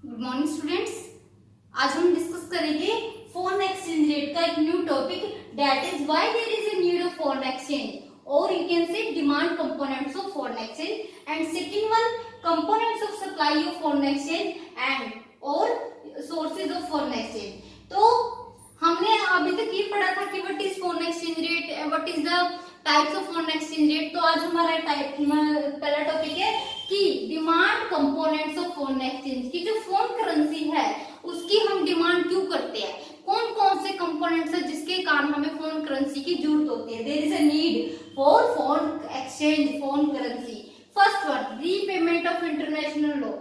Good morning students. आज हम discuss करेंगे फॉरेन एक्सचेंज रेट का एक new topic, that is why there is a need of foreign exchange और you can say demand components of foreign exchange and second one components of supply of foreign exchange and और sources of foreign exchange. तो हमने अभी तक ये पढ़ा था कि what is foreign exchange rate, what is the types of foreign exchange rate. तो आज हमारा पहला टॉपिक है कि demand components of foreign exchange की जो फॉरेन करेंसी है उसकी हम डिमांड क्यों करते हैं, कौन कौन से कंपोनेंट्स है जिसके कारण हमें फॉरेन करेंसी की जरूरत होती है। There is a need for foreign exchange foreign currency. First one, repayment of international loan.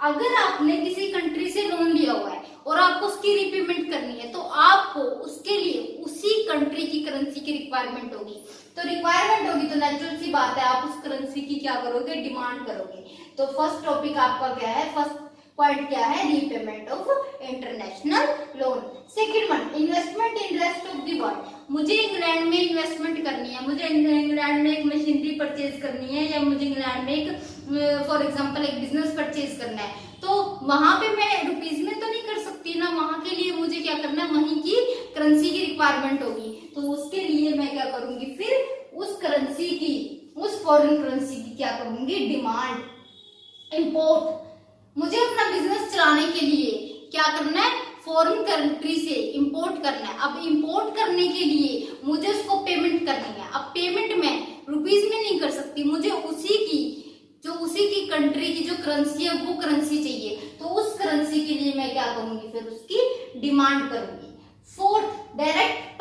अगर आपने किसी कंट्री से लोन लिया हुआ है और आपको उसकी रीपेमेंट करनी है तो आपको उसके लिए उसी कंट्री की करेंसी की रिक्वायरमेंट होगी। तो रिक्वायरमेंट होगी तो नेचुरल सी बात है आप उस करेंसी की क्या करोगे, डिमांड करोगे। तो फर्स्ट टॉपिक आपका क्या है, फर्स्ट पॉइंट क्या है, repayment of international loan. Second one, investment in rest of the world. मुझे इंग्लैंड में इन्वेस्टमेंट करनी है, मुझे इंग्लैंड में एक मशीनरी परचेज करनी है या मुझे इंग्लैंड में एक फॉर एग्जांपल एक बिजनेस परचेज करना है, तो वहां पे मैं रुपीज में तो नहीं कर सकती ना, वहां के लिए मुझे क्या करना है, वहीं की करेंसी की रिक्वायरमेंट होगी। तो उसके लिए मैं क्या करूंगी, फिर उस करेंसी की, उस फॉरेन करेंसी की क्या करूंगी, डिमांड। इंपोर्ट, मुझे अपना बिजनेस चलाने के लिए क्या करना है, फॉरेन कंट्री से इंपोर्ट करना है। अब इंपोर्ट करने के लिए मुझे उसको पेमेंट करनी है। अब पेमेंट में रुपीज में नहीं कर सकती, मुझे उसी की कंट्री की जो करेंसी है वो करेंसी चाहिए। तो उस करेंसी के लिए मैं क्या करूंगी, फिर उसकी डिमांड करूंगी। Fourth, direct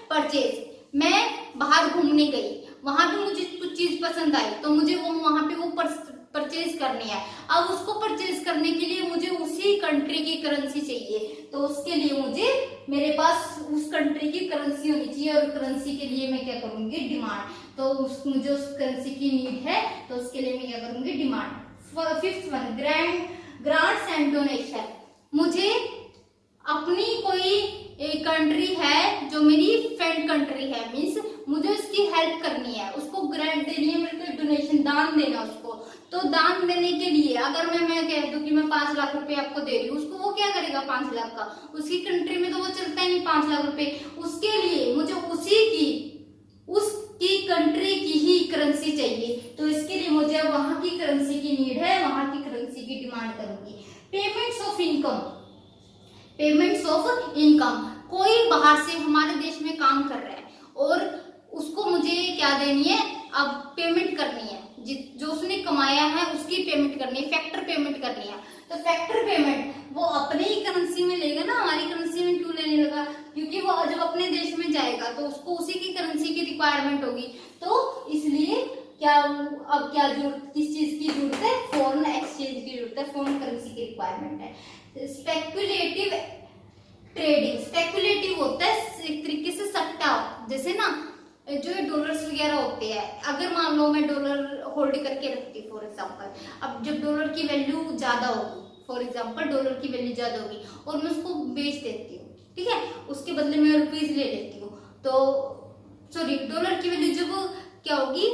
purchase. मैं बाहर घूमने गई, वहां पे मुझे कुछ चीज पसंद आई तो मुझे वो वहां पे वो परचेज करनी है। अब उसको परचेज करने के लिए मुझे उसी कंट्री की करेंसी चाहिए, तो उसके लिए मुझे मेरे पास उस कंट्री की करेंसी होनी चाहिए और करेंसी के लिए मैं क्या करूंगी, डिमांड। तो मुझे उस करेंसी की नीड है तो उसके लिए मैं क्या करूंगी, demand. Fifth one, grants and donation. मुझे अपनी कोई कंट्री है जो मेरी फ्रेंड कंट्री है, मीन्स मुझे उसकी हेल्प करनी है, उसको ग्रांट देनी है, मेरे को डोनेशन दान देना उसको। तो दान देने के लिए अगर मैं कह दूं कि मैं 5 लाख रुपए आपको दे रही हूँ, उसको वो क्या करेगा 5 लाख का, उसकी कंट्री में तो वो चलता ही नहीं 5 लाख रुपए। उसके लिए मुझे उसकी कंट्री की ही करेंसी चाहिए, तो इसके लिए मुझे वहां की करेंसी की नीड है, वहां की करेंसी की डिमांड करूंगी। पेमेंट्स ऑफ इनकम, कोई बाहर से हमारे देश में काम कर रहा है और उसको मुझे क्या देनी है, अब पेमेंट करनी है, जो उसने कमाया है उसकी पेमेंट करनी है, फैक्टर पेमेंट करनी है। तो फैक्टर पेमेंट वो अपने ही करेंसी में लेगा ना, हमारी करेंसी में क्यों लेने लगा, क्योंकि वो जब अपने देश में जाएगा तो उसको उसी की करेंसी की रिक्वायरमेंट होगी। तो इसलिए अब क्या जरूरत, किस चीज की जरूरत है, फॉरेन एक्सचेंज की जरूरत है, फॉरेन करेंसी की रिक्वायरमेंट है। स्पेक्युलेटिव ट्रेडिंग, स्पेक्युलेटिव होता है एक तरीके से सट्टा, जैसे ना जो डॉलर्स वगैरह होते हैं, अगर मान लो मैं डॉलर होल्ड करके रखती हूँ फॉर एग्जांपल, अब जब डॉलर की वैल्यू ज्यादा होगी, फॉर एग्जांपल डॉलर की वैल्यू ज्यादा होगी और मैं उसको बेच देती हूँ, ठीक है, उसके बदले में रुपीज ले लेती हूँ, तो सॉरी डॉलर की वैल्यू जब क्या होगी,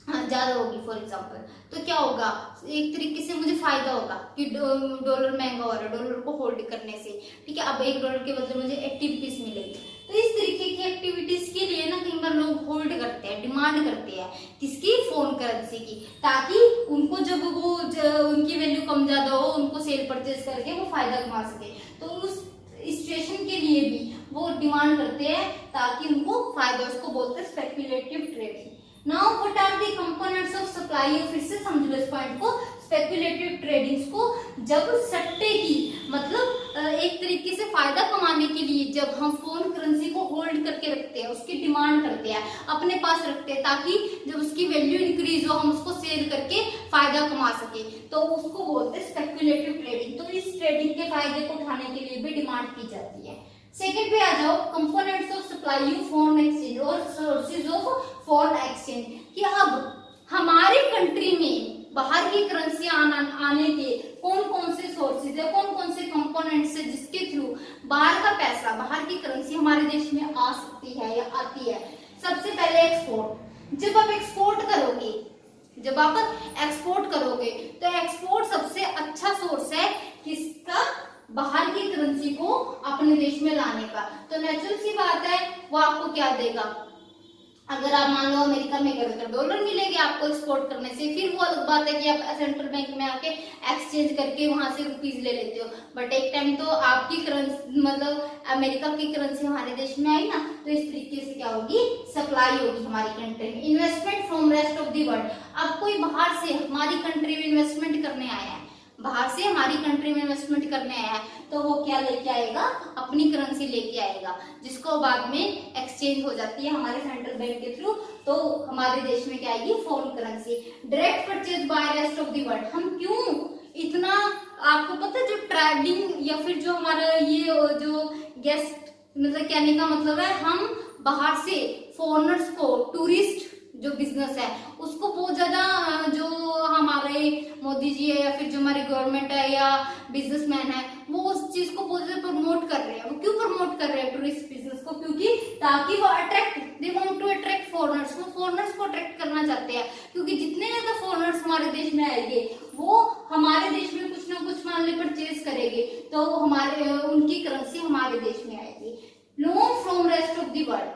हाँ ज्यादा होगी फॉर एग्जांपल, तो क्या होगा, एक तरीके से मुझे फायदा होगा कि डॉलर महंगा हो रहा है डॉलर को होल्ड करने से, ठीक है। अब $1 के बदले मुझे 80 रुपीज मिलेगी। तो इस तरीके की एक्टिविटीज के लिए ना कई बार लोग होल्ड करते हैं, डिमांड करते हैं किसकी, फॉरेन करेंसी की, ताकि उनको जब वो उनकी वैल्यू कम ज्यादा हो उनको सेल परचेज करके वो फायदा कमा सके। तो उस सिचुएशन के लिए भी वो डिमांड करते हैं ताकि उनको फायदा, उसको बोलते हैं speculative trading. Now what are the components of supply of, फिर से समझ लो इस पॉइंट को, स्पेक्युलेटिव ट्रेडिंग्स को, जब सट्टे की मतलब एक तरीके से फायदा कमाने के लिए जब हम फॉरेन करेंसी को होल्ड करके रखते हैं, उसकी डिमांड करते हैं, अपने पास रखते हैं, ताकि जब उसकी वैल्यू इंक्रीज हो हम उसको सेल करके फायदा कमा सके, तो उसको बोलते हैं स्पेक्युलेटिव ट्रेडिंग। तो इस ट्रेडिंग के फायदे को उठाने के लिए भी डिमांड की जाती है। सेकेंड पे आ जाओ, components of supply of foreign exchange और सोर्सेज ऑफ फॉरेन एक्सचेंज, कि अब हमारी कंट्री में बाहर की करेंसी आने के कौन कौन से सोर्सेज है, कौन कौन से कंपोनेंट्स है जिसके थ्रू बाहर का पैसा, बाहर की करेंसी हमारे देश में आ सकती है या आती है। सबसे पहले एक्सपोर्ट, जब आप एक्सपोर्ट करोगे, जब आप एक्सपोर्ट करोगे तो एक्सपोर्ट सबसे अच्छा सोर्स है किसका, बाहर की करेंसी को अपने देश में लाने का। तो नेचुरल सी बात है वो आपको क्या देगा, अगर आप मान लो अमेरिका में गए तो डॉलर मिलेंगे आपको एक्सपोर्ट करने से, फिर वो अलग बात है कि आप सेंट्रल बैंक में आके एक्सचेंज करके वहां से रुपीज ले लेते हो, बट एक टाइम तो आपकी करेंसी मतलब अमेरिका की करेंसी हमारे देश में आई ना, तो इस तरीके से क्या होगी, सप्लाई होगी हमारी कंट्री में। Investment from rest of the world, अब कोई बाहर से हमारी कंट्री में इन्वेस्टमेंट करने आया है, बाहर से हमारी कंट्री में इन्वेस्टमेंट करने आया है, तो वो क्या लेके आएगा, अपनी करेंसी लेके आएगा, जिसको बाद में एक्सचेंज हो जाती है हमारे सेंट्रल बैंक के थ्रू, तो हमारे देश में क्या आएगी, foreign currency. Direct purchase by rest of the world, हम क्यों इतना, आपको पता है जो ट्रैवलिंग या फिर जो हमारा ये जो गेस्ट मतलब कहने का मतलब है, हम बाहर से फॉरेनर्स को, टूरिस्ट जो बिजनेस है उसको बहुत ज्यादा, जो हमारे मोदी जी है या फिर जो हमारी गवर्नमेंट है या बिजनेसमैन है, वो उस चीज को बहुत ज्यादा प्रमोट कर रहे हैं। वो क्यों प्रमोट कर रहे हैं टूरिस्ट बिजनेस को, क्योंकि ताकि वो attract, they want to attract foreigners, वो फॉरेनर्स को अट्रैक्ट करना चाहते हैं, क्योंकि जितने ज्यादा फॉरेनर्स हमारे देश में आएंगे वो हमारे देश में कुछ ना कुछ मान ली परचेज करेंगे, तो हमारे उनकी करेंसी हमारे देश में आएगी। Loan from rest of the world,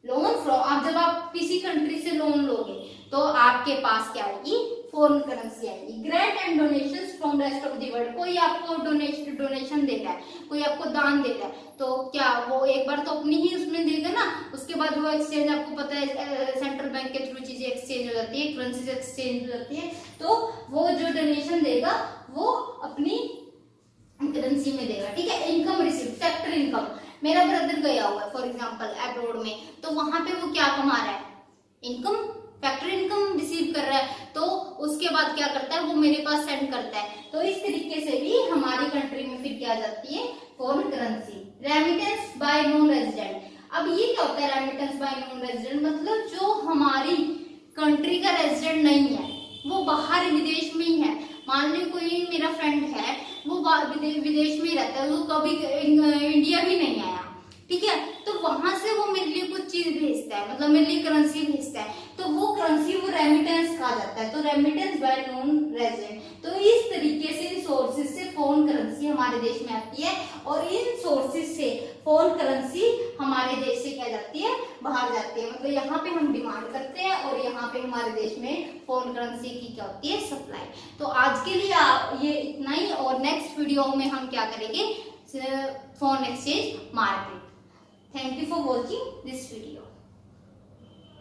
loan from, आप जब आप किसी कंट्री से लोन लोगे तो आपके पास क्या आएगी, फॉरेन करेंसी आएगी। Grant and donations from rest of the world, कोई आपको डोनेशन देता है, कोई आपको दान देता है, तो क्या वो एक बार तो अपनी ही उसमें देगा ना, उसके बाद वो एक्सचेंज, आपको पता है सेंट्रल बैंक के थ्रू चीजें एक्सचेंज हो जाती है, करेंसी एक्सचेंज हो जाती है, तो वो जो डोनेशन देगा वो अपनी करेंसी में देगा, ठीक है। इनकम रिसीव, फैक्टर इनकम, मेरा ब्रदर गया हुआ है फॉर एग्जांपल अब्रॉड में, तो वहां पे वो क्या कमा रहा है, इनकम, फैक्टर इनकम रिसीव कर रहा है, तो उसके बाद क्या करता है, वो मेरे पास सेंड करता है, तो इस तरीके से भी हमारी कंट्री में फिर क्या जाती है, foreign currency. Remittance bye non resident, अब ये क्या होता है रेमिटेंस बाय नॉन रेजिडेंट, मतलब जो हमारी कंट्री का रेजिडेंट नहीं है, वो बाहर विदेश में ही है, मान लो कोई मेरा फ्रेंड है वो विदेश में ही रहता है, वो कभी इंडिया भी नहीं आया, ठीक है, तो वहां से वो मेरे लिए कुछ चीज भेजता है, मतलब मेरे लिए करेंसी भेजता है, तो वो करेंसी वो रेमिटेंस कहा जाता है, तो रेमिटेंस बाय नॉन रेजिडेंट। तो इस तरीके से इन सोर्सेज से फॉरेन करेंसी हमारे देश में आती है, और इन सोर्सेज से फॉरेन करेंसी हमारे देश से क्या जाती है, बाहर जाती है, मतलब यहाँ पे हम डिमांड करते हैं और यहाँ पे हमारे देश में फॉरेन करेंसी की क्या होती है, सप्लाई। तो आज के लिए ये इतना ही, और नेक्स्ट वीडियो में हम क्या करेंगे, foreign exchange market. Thank you for watching this video.